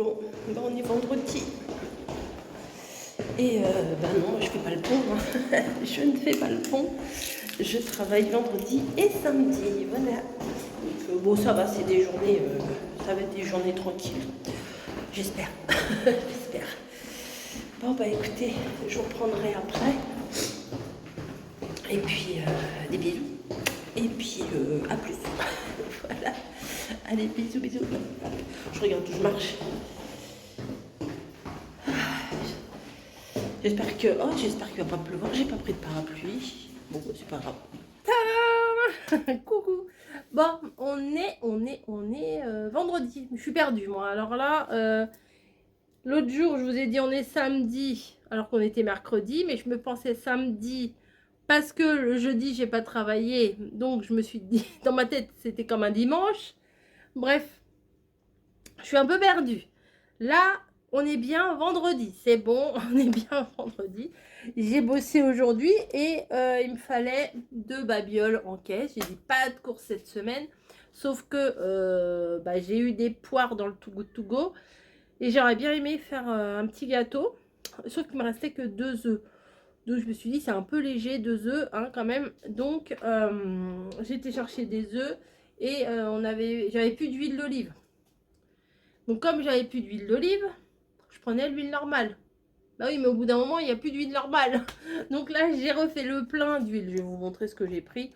Bon, ben on est vendredi. Et ben non, je fais pas le pont. Hein. Je ne fais pas le pont. Je travaille vendredi et samedi. Voilà. Donc, bon, ça va, c'est des journées. Ça va être des journées tranquilles. J'espère. J'espère. Bon, bah écoutez, je vous reprendrai après. Et puis, des bisous. Et puis, à plus. Voilà. Allez, bisous, bisous. Je regarde où je marche. J'espère qu'il va pas pleuvoir. J'ai pas pris de parapluie. Bon, bah, c'est pas grave. Tadam. Coucou. Bon, on est vendredi. Je suis perdue, moi. Alors là, l'autre jour, je vous ai dit on est samedi, alors qu'on était mercredi, mais je me pensais samedi parce que le jeudi, j'ai pas travaillé. Donc, je me suis dit, dans ma tête, c'était comme un dimanche. Bref, je suis un peu perdue. Là, on est bien vendredi. C'est bon, on est bien vendredi. J'ai bossé aujourd'hui et il me fallait 2 babioles en caisse. J'ai dit pas de course cette semaine. Sauf que bah, j'ai eu des poires dans le Too Good To Go. Et j'aurais bien aimé faire un petit gâteau. Sauf qu'il me restait que 2 œufs. Donc je me suis dit c'est un peu léger 2 œufs hein, quand même. Donc j'ai été chercher des œufs et j'avais plus d'huile d'olive. Donc comme j'avais plus d'huile d'olive, je prenais l'huile normale. Bah oui, mais au bout d'un moment, il n'y a plus d'huile normale. Donc là, j'ai refait le plein d'huile. Je vais vous montrer ce que j'ai pris.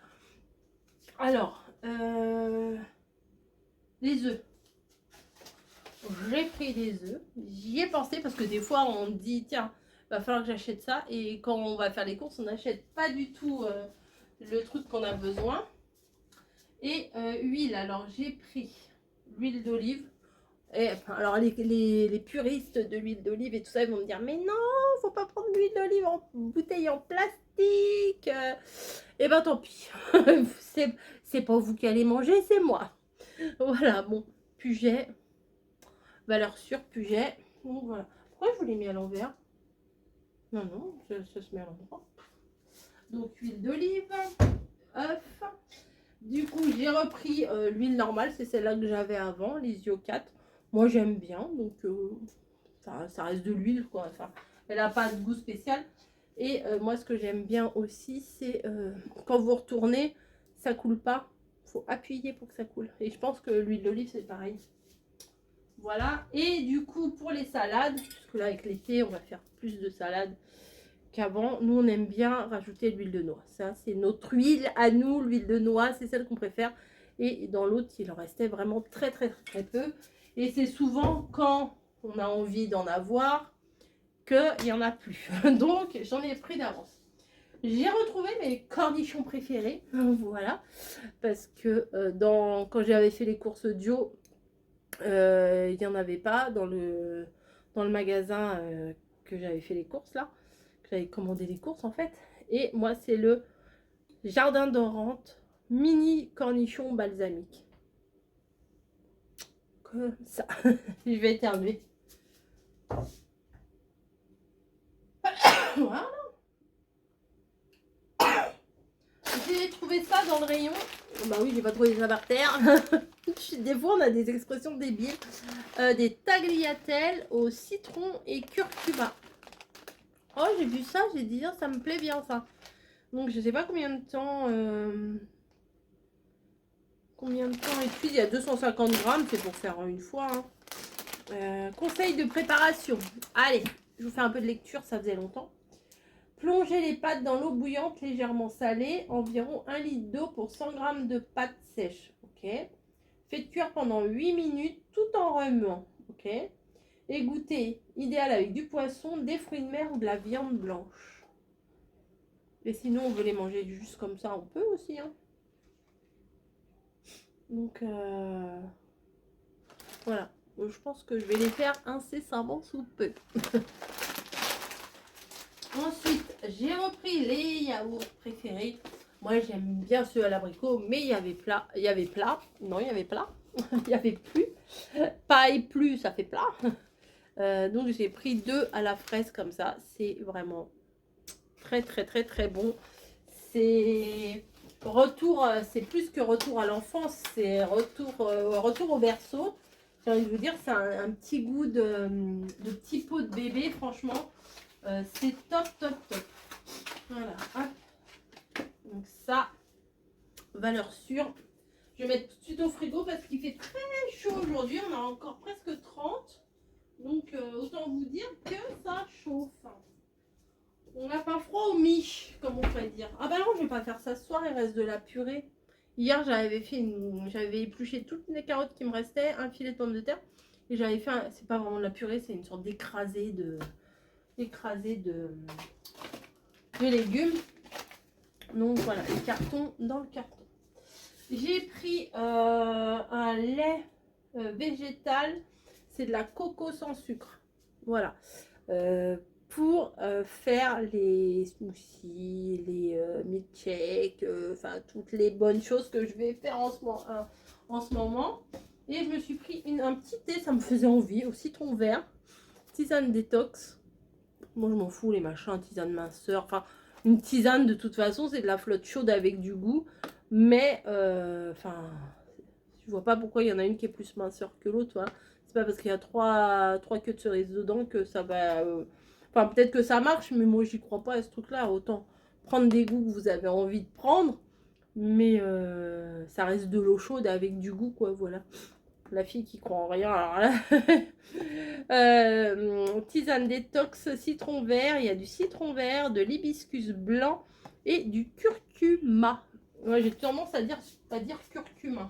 Alors, les œufs. J'ai pris des œufs. J'y ai pensé parce que des fois, on dit, tiens, va falloir que j'achète ça. Et quand on va faire les courses, on n'achète pas du tout le truc qu'on a besoin. Et huile. Alors, j'ai pris l'huile d'olive. Et, alors les puristes de l'huile d'olive et tout ça, ils vont me dire mais non, faut pas prendre l'huile d'olive en bouteille en plastique. Et ben tant pis, c'est pas vous qui allez manger, c'est moi. Voilà, bon, Puget, valeur sûre, Puget. Donc voilà. Pourquoi je vous l'ai mis à l'envers? Non, non, ça se met à l'endroit. Donc huile d'olive, œuf. Du coup, j'ai repris l'huile normale, c'est celle-là que j'avais avant, l'Isio 4. Moi, j'aime bien, donc ça reste de l'huile, quoi. Enfin, elle n'a pas de goût spécial. Et moi, ce que j'aime bien aussi, c'est quand vous retournez, ça coule pas. Il faut appuyer pour que ça coule. Et je pense que l'huile d'olive, c'est pareil. Voilà. Et du coup, pour les salades, parce que là, avec l'été, on va faire plus de salades qu'avant. Nous, on aime bien rajouter l'huile de noix. Ça, c'est notre huile à nous, l'huile de noix, c'est celle qu'on préfère. Et dans l'autre, il en restait vraiment très, très, très peu. Et c'est souvent quand on a envie d'en avoir qu'il n'y en a plus. Donc, j'en ai pris d'avance. J'ai retrouvé mes cornichons préférés. Voilà. Parce que quand j'avais fait les courses Dio, il n'y en avait pas dans le magasin que j'avais fait les courses là. J'avais commandé les courses en fait. Et moi, c'est le Jardin d'Orante mini cornichon balsamique. Comme ça. Je vais éternuer. Voilà. J'ai trouvé ça dans le rayon. Bah oui, j'ai pas trouvé ça par terre. Des fois, on a des expressions débiles. Des tagliatelles au citron et curcuma. Oh, j'ai vu ça, j'ai dit, ça me plaît bien ça. Donc, je sais pas combien de temps. Combien de temps est-ce qu'il y a 250 grammes, c'est pour faire une fois. Hein. Conseil de préparation. Allez, je vous fais un peu de lecture, ça faisait longtemps. Plongez les pâtes dans l'eau bouillante légèrement salée, environ 1 litre d'eau pour 100 g de pâtes sèches. Ok. Faites cuire pendant 8 minutes tout en remuant. Ok. Égouttez, idéal avec du poisson, des fruits de mer ou de la viande blanche. Et sinon, on veut les manger juste comme ça, on peut aussi. Hein. Donc, voilà. Donc, je pense que je vais les faire incessamment sous peu. Ensuite, j'ai repris les yaourts préférés. Moi, j'aime bien ceux à l'abricot, mais il y avait plat. Il y avait plat. Non, il y avait plat. Il n'y avait plus. Paille plus, ça fait plat. Donc, j'ai pris 2 à la fraise comme ça. C'est vraiment très, très, très, très bon. C'est retour, c'est plus que retour à l'enfance. C'est retour au berceau. j'ai envie de vous dire, c'est un petit goût de petit pot de bébé, franchement. C'est top, top, top. Voilà, hop. Donc ça, valeur sûre. Je vais mettre tout de suite au frigo parce qu'il fait très chaud aujourd'hui. On a encore presque 30. Donc autant vous dire que ça chauffe. On n'a pas froid au mi, comme on pourrait dire. Ah bah non, je vais pas faire ça ce soir, il reste de la purée. Hier, j'avais épluché toutes les carottes qui me restaient, un filet de pommes de terre. Et j'avais fait, c'est pas vraiment de la purée, c'est une sorte d'écrasé de légumes. Donc voilà, les cartons dans le carton. J'ai pris un lait végétal, c'est de la coco sans sucre. Voilà. Pour faire les smoothies, les milkshakes, enfin toutes les bonnes choses que je vais faire en ce moment. Et je me suis pris un petit thé, ça me faisait envie, au citron vert, tisane détox. Moi je m'en fous les machins, tisane minceur, enfin une tisane de toute façon c'est de la flotte chaude avec du goût. Mais enfin, je vois pas pourquoi il y en a une qui est plus minceur que l'autre. C'est pas parce qu'il y a trois queues de cerises dedans que ça va... Enfin, peut-être que ça marche, mais moi, j'y crois pas à ce truc-là. Autant prendre des goûts que vous avez envie de prendre, mais ça reste de l'eau chaude avec du goût, quoi, voilà. La fille qui croit en rien, alors là. Tisane détox, citron vert. Il y a du citron vert, de l'hibiscus blanc et du curcuma. Ouais, j'ai tendance à dire curcuma.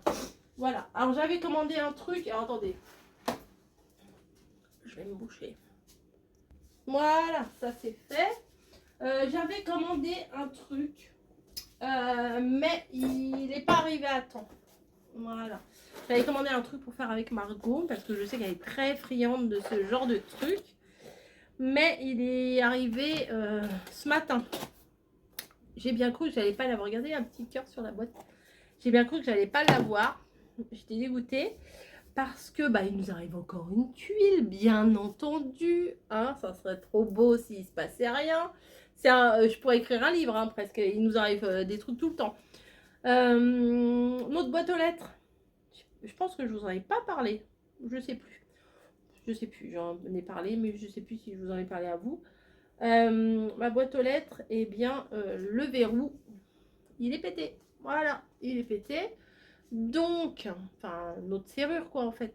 Voilà. Alors, j'avais commandé un truc. Alors, attendez. Je vais me boucher. Voilà, ça c'est fait. J'avais commandé un truc, mais il n'est pas arrivé à temps. Voilà. J'avais commandé un truc pour faire avec Margot, parce que je sais qu'elle est très friande de ce genre de truc. Mais il est arrivé ce matin. J'ai bien cru que j'allais pas l'avoir. Regardez, un petit cœur sur la boîte. J'ai bien cru que j'allais pas l'avoir. J'étais dégoûtée. Parce que bah, il nous arrive encore une tuile, bien entendu. Hein, ça serait trop beau s'il se passait rien. Je pourrais écrire un livre, hein, presque. Il nous arrive des trucs tout le temps. Notre boîte aux lettres. Je pense que je vous en ai pas parlé. Je sais plus. Je sais plus. J'en ai parlé, mais je sais plus si je vous en ai parlé à vous. Ma boîte aux lettres, eh bien, le verrou, il est pété. Voilà, il est pété. Donc, enfin, notre serrure, quoi, en fait.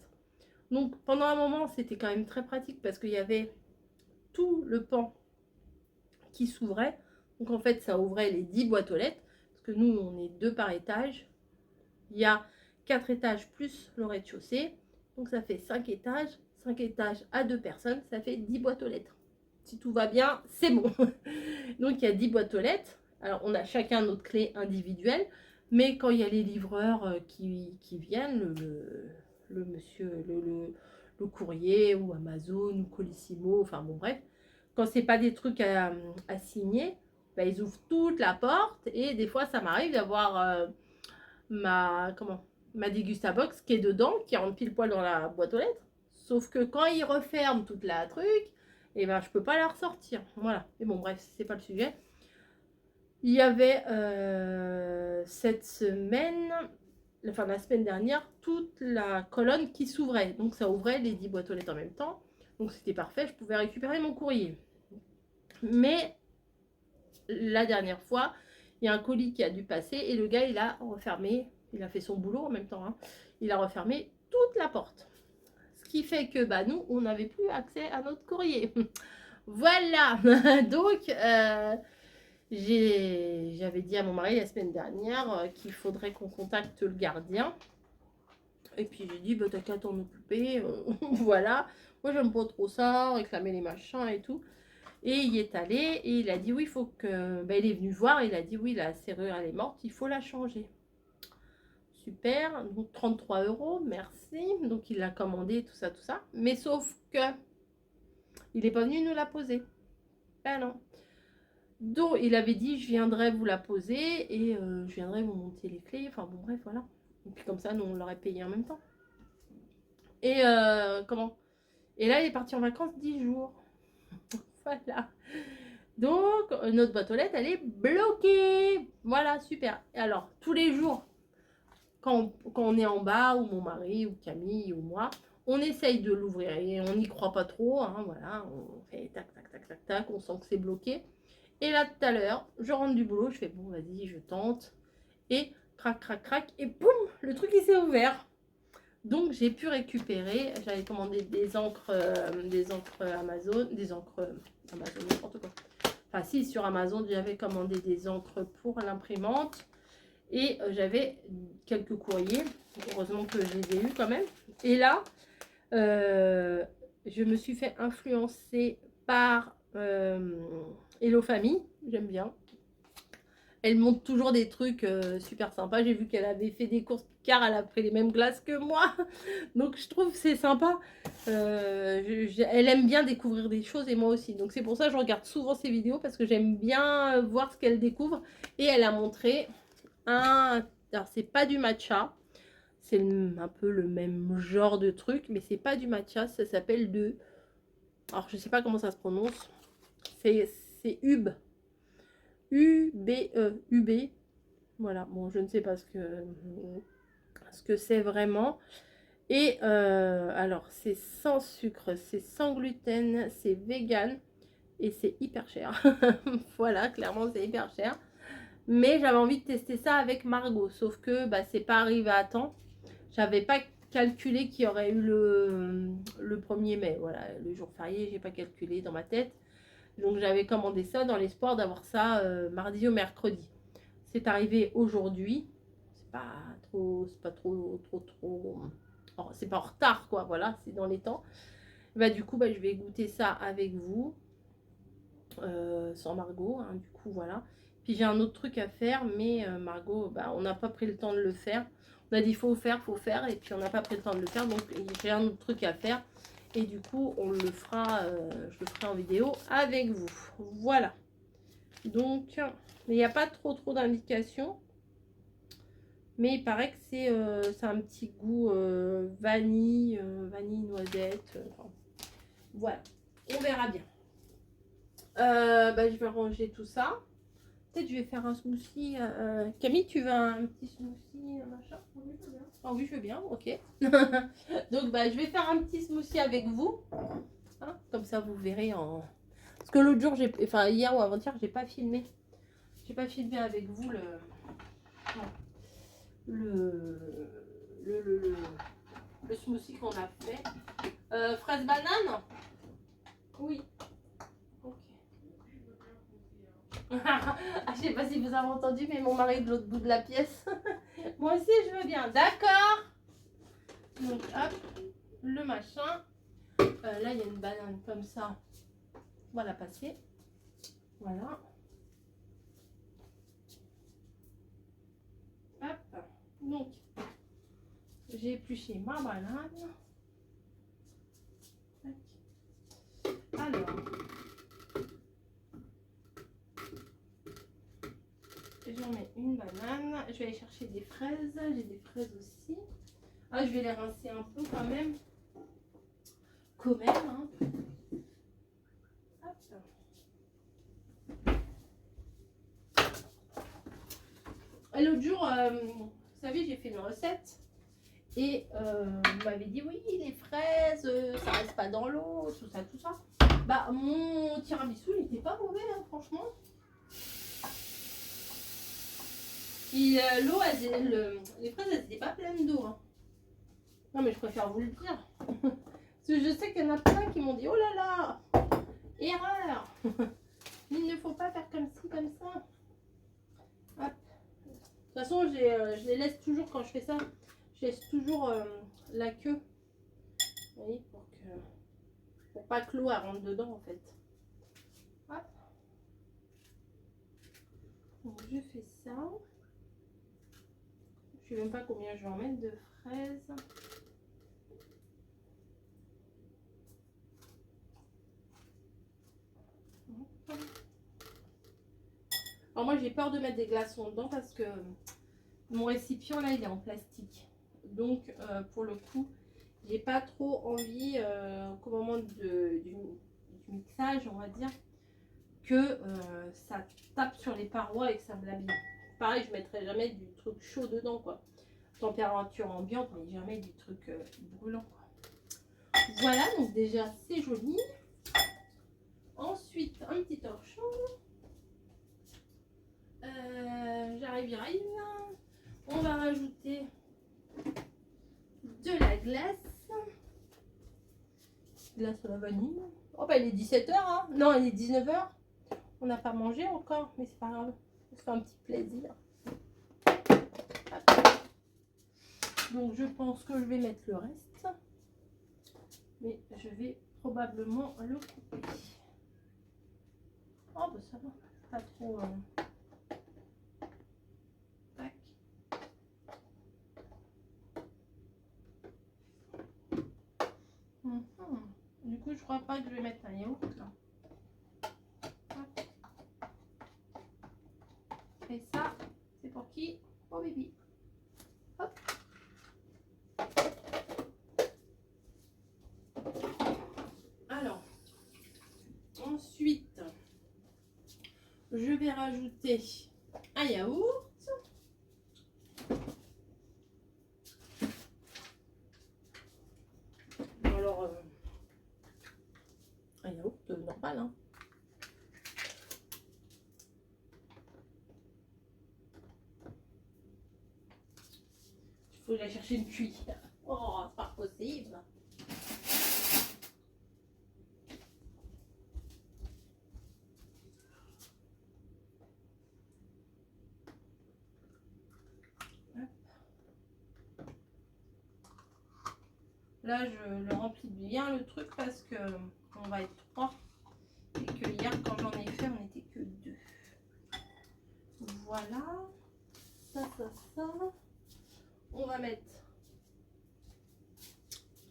Donc, pendant un moment, c'était quand même très pratique parce qu'il y avait tout le pan qui s'ouvrait. Donc, en fait, ça ouvrait les 10 boîtes aux lettres. Parce que nous, on est 2 par étage. Il y a 4 étages plus le rez-de-chaussée. Donc, ça fait 5 étages. 5 étages à 2 personnes, ça fait 10 boîtes aux lettres. Si tout va bien, c'est bon. Donc, il y a 10 boîtes aux lettres. Alors, on a chacun notre clé individuelle. Mais quand il y a les livreurs qui viennent, le monsieur, le courrier ou Amazon ou Colissimo, enfin bon bref, quand c'est pas des trucs à signer, bah, ils ouvrent toute la porte et des fois ça m'arrive d'avoir ma Dégustabox qui est dedans, qui rentre pile poil dans la boîte aux lettres. Sauf que quand ils referment toute la truc, et ben je peux pas la ressortir. Voilà. Et bon bref, c'est pas le sujet. Il y avait cette semaine, enfin la semaine dernière, toute la colonne qui s'ouvrait. Donc ça ouvrait les 10 boîtes aux lettres en même temps. Donc c'était parfait, je pouvais récupérer mon courrier. Mais la dernière fois, il y a un colis qui a dû passer et le gars, il a refermé, il a fait son boulot en même temps, hein, il a refermé toute la porte. Ce qui fait que bah, nous, on n'avait plus accès à notre courrier. Voilà. Donc... j'avais dit à mon mari la semaine dernière qu'il faudrait qu'on contacte le gardien. Et puis j'ai dit, bah, t'as qu'à t'en occuper. Voilà. Moi, j'aime pas trop ça, réclamer les machins et tout. Et il est allé et il a dit, oui, il faut que... Bah, il est venu voir, il a dit, oui, la serrure, elle est morte, il faut la changer. Super. Donc, 33 €, merci. Donc, il l'a commandé, tout ça, tout ça. Mais sauf que il n'est pas venu nous la poser. Ben non. Donc, il avait dit, je viendrai vous la poser et je viendrai vous monter les clés. Enfin, bon, bref, voilà. Et puis, comme ça, nous, on l'aurait payé en même temps. Et comment? Et là, il est parti en vacances 10 jours. Voilà. Donc, notre boîte aux lettres, elle est bloquée. Voilà, super. Alors, tous les jours, quand on est en bas, ou mon mari, ou Camille, ou moi, On essaye de l'ouvrir et on n'y croit pas trop, hein, voilà, on fait tac, tac, tac, tac, tac, on sent que c'est bloqué. Et là, tout à l'heure, je rentre du boulot, je fais bon, vas-y, je tente. Et crac, crac, crac, et boum, le truc il s'est ouvert. Donc j'ai pu récupérer, j'avais commandé des encres Amazon, Amazon, n'importe quoi. Enfin si, sur Amazon, j'avais commandé des encres pour l'imprimante. Et j'avais quelques courriers, heureusement que je les ai eus quand même. Et là, je me suis fait influencer par Hello Family, j'aime bien. Elle montre toujours des trucs super sympas. J'ai vu qu'elle avait fait des courses car elle a pris les mêmes glaces que moi. Donc je trouve que c'est sympa. Elle aime bien découvrir des choses et moi aussi. Donc c'est pour ça que je regarde souvent ses vidéos parce que j'aime bien voir ce qu'elle découvre. Et elle a montré un... Alors c'est pas du matcha. C'est un peu le même genre de truc. Mais c'est pas du matcha. Ça s'appelle de... Alors je sais pas comment ça se prononce. C'est UB. UBE. UB. Voilà, bon, je ne sais pas ce que c'est vraiment. Et alors, c'est sans sucre, c'est sans gluten, c'est vegan et c'est hyper cher. Voilà, clairement, c'est hyper cher. Mais j'avais envie de tester ça avec Margot, sauf que bah, c'est pas arrivé à temps. J'avais pas calculé qu'il y aurait eu le 1er mai. Voilà, le jour férié, j'ai pas calculé dans ma tête. Donc j'avais commandé ça dans l'espoir d'avoir ça mardi ou mercredi. C'est arrivé aujourd'hui. C'est pas trop. Oh, c'est pas en retard, quoi. Voilà, c'est dans les temps. Bah, du coup, bah, je vais goûter ça avec vous. Sans Margot, hein, du coup, voilà. Puis j'ai un autre truc à faire, mais Margot, bah, on n'a pas pris le temps de le faire. On a dit faut faire, et puis on n'a pas pris le temps de le faire. Donc j'ai un autre truc à faire. Et du coup, on le fera, je le ferai en vidéo avec vous. Voilà. Donc, mais il n'y a pas trop d'indications. Mais il paraît que c'est un petit goût vanille, vanille, noisette. Enfin, voilà, on verra bien. Bah, je vais ranger tout ça. Peut-être je vais faire un smoothie. Camille, tu veux un petit smoothie, machin? Oui, je veux bien. Ah oui, je veux bien, ok. Donc, bah, je vais faire un petit smoothie avec vous. Hein, comme ça, vous verrez en... Parce que l'autre jour, enfin hier ou avant-hier, j'ai pas filmé. J'ai pas filmé avec vous le smoothie qu'on a fait. Fraise banane? Oui. Ok. Je sais pas si vous avez entendu, mais mon mari est de l'autre bout de la pièce. Moi aussi, je veux bien. D'accord. Donc, hop, le machin. Là, il y a une banane comme ça. On va la passer. Voilà. Hop. Donc, j'ai épluché ma banane. Alors, j'en mets une banane. Je vais aller chercher des fraises. J'ai des fraises aussi. Ah, je vais les rincer un peu quand même. Quand même, hein. L'autre jour, vous savez, j'ai fait une recette. Et vous m'avez dit, oui, les fraises, ça reste pas dans l'eau, tout ça, tout ça. Bah, mon tiramisu, il n'était pas mauvais, hein, franchement. Et l'eau, les fraises, elles n'étaient pas pleines d'eau. Hein. Non, mais je préfère vous le dire. Parce que je sais qu'il y en a plein qui m'ont dit, oh là là, erreur. Il ne faut pas faire comme ci, comme ça. Hop. De toute façon, je les laisse toujours, quand je fais ça, je laisse toujours la queue. Vous voyez, pour pas que l'eau rentre dedans, en fait. Hop. Donc, je fais ça. Je sais même pas combien je vais en mettre de fraises. Alors moi j'ai peur de mettre des glaçons dedans parce que mon récipient là il est en plastique. Donc pour le coup j'ai pas trop envie qu'au moment du mixage on va dire que ça tape sur les parois et que ça me l'abîme. Pareil, je mettrai jamais du truc chaud dedans quoi. Température ambiante mais jamais du truc brûlant quoi. Voilà, donc déjà c'est joli. Ensuite, un petit torchon. J'arrive. On va rajouter de la glace. Glace à la vanille. Oh bah il est 17h, hein. Non, il est 19h. On n'a pas mangé encore, mais c'est pas grave. On se fait un petit plaisir. Hop. Donc je pense que je vais mettre le reste. Mais je vais probablement le couper. Oh bah ça va. Pas trop... Tac. Du coup, je crois pas que je vais mettre un yaourt là. Hop. Et ça, c'est pour qui? Pour Bibi. Hop. Alors, ensuite, je vais rajouter un yaourt. Alors, un yaourt normal, hein. Il faut que j'aille chercher une cuillère. Oh, c'est pas possible. Là, je le remplis bien le truc parce que on va être 3 et que hier, quand j'en ai fait, on n'était que 2. Voilà. Ça. On va mettre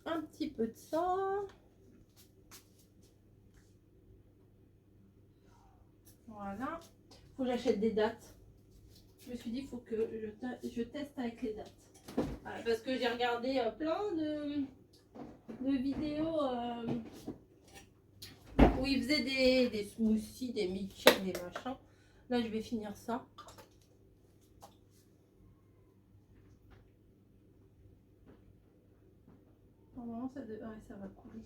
un petit peu de ça. Voilà. Faut que j'achète des dates. Je me suis dit, il faut que je teste avec les dates. Voilà, parce que j'ai regardé plein de vidéos où ils faisaient des smoothies, des milkshakes, des machins. Là, je vais finir ça. Normalement, ça va couler.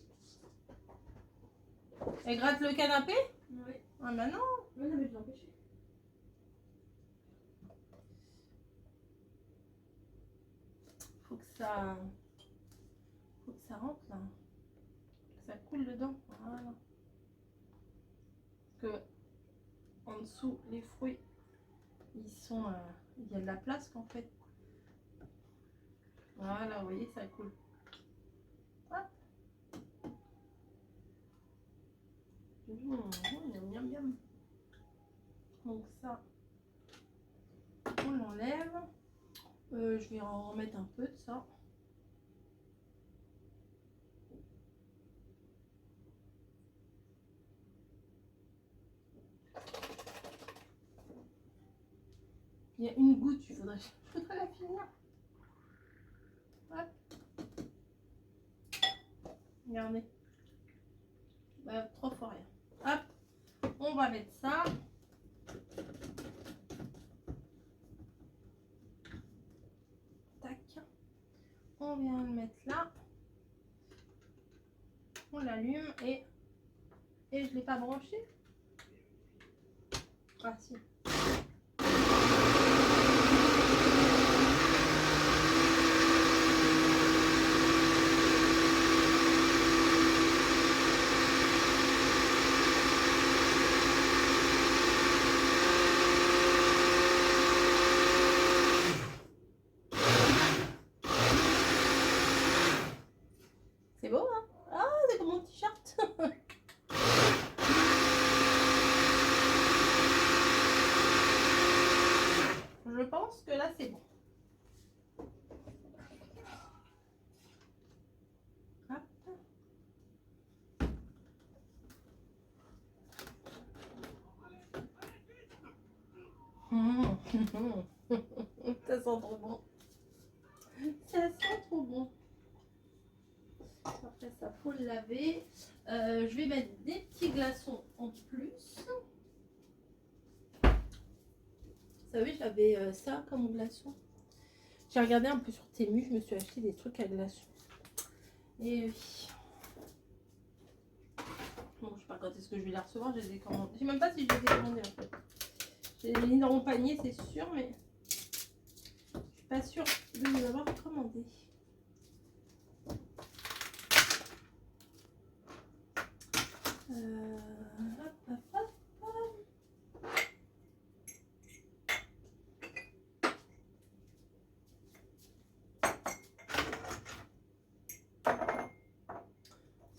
Elle gratte le canapé? Oui. Ah bah non. Oui, non, mais je l'empêche. Faut que ça rentre là. Que ça coule dedans. Voilà. Que en dessous, les fruits, ils sont... il y a de la place qu'en fait. Voilà, vous voyez, ça coule. Hop. Miam. Donc ça, on l'enlève. Je vais en remettre un peu de ça. Il y a une goutte, je voudrais la finir. Hop. Regardez. Bah, 3 fois rien. Hop. On va mettre ça. Tac. On vient le mettre là. On l'allume et je ne l'ai pas branché. Ah si. C'est beau, hein? Ah, c'est comme mon t-shirt. Je pense que là, c'est bon. Ça sent trop bon. Ça sent trop bon. Après ça, faut le laver. Je vais mettre des petits glaçons en plus. Vous savez, j'avais ça comme glaçon. J'ai regardé un peu sur Temu, je me suis acheté des trucs à glaçons. Et oui, quand est-ce que je vais les recevoir, je les ai commandés. Je sais même pas si je les ai commandés en fait. Je les ai mis dans mon panier, c'est sûr, mais je suis pas sûre de les avoir commandés. Hop, hop, hop, hop.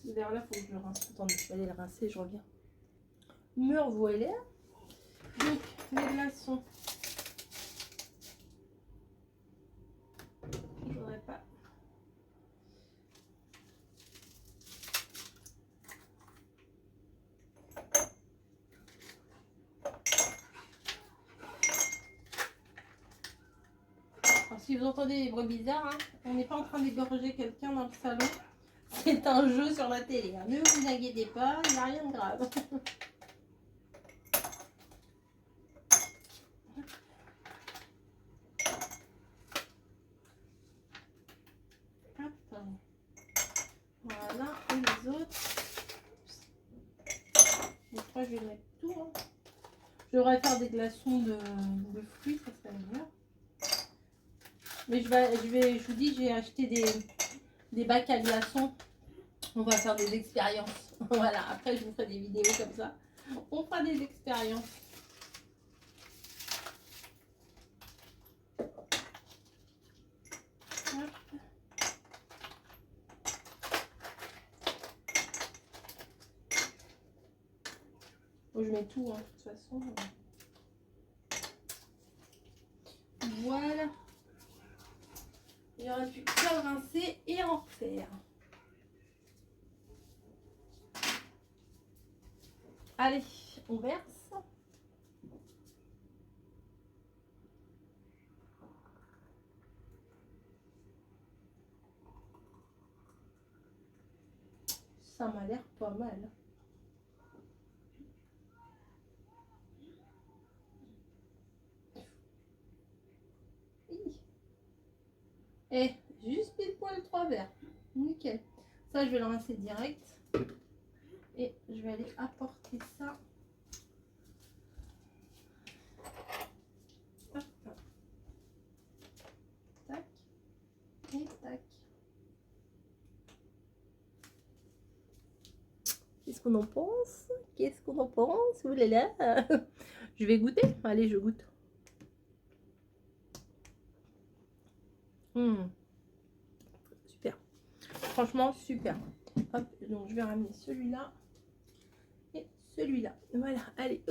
Ce verre-là, faut que je le rince. Attendez, je vais aller le rincer, je reviens. Me revoilà. Donc, les glaçons. Je voudrais pas. Alors, si vous entendez des bruits bizarres, hein, on n'est pas en train d'égorger quelqu'un dans le salon. C'est un jeu sur la télé. Hein. Ne vous inquiétez pas, il n'y a rien de grave. Voilà, et les autres. Je crois que je vais mettre tout. Hein. Je devrais faire des glaçons de fruits, ça serait mieux. Mais je vous dis, j'ai acheté des bacs à glaçons. On va faire des expériences. Voilà, après je vous ferai des vidéos comme ça. On fera des expériences. Bon, je mets tout, hein, de toute façon. Voilà. Il n'y aura plus qu'à le rincer et en refaire. Allez, on verse. Ça m'a l'air pas mal. Et juste pile poil 3 verres. Nickel. Ça, je vais le rincer direct. Et je vais aller apporter ça. Hop. Tac. Et tac. Qu'est-ce qu'on en pense? Qu'est-ce qu'on en pense? Ouh là là. Je vais goûter. Allez, je goûte. Super. Franchement, super. Hop, donc je vais ramener celui-là et celui-là. Voilà. Allez,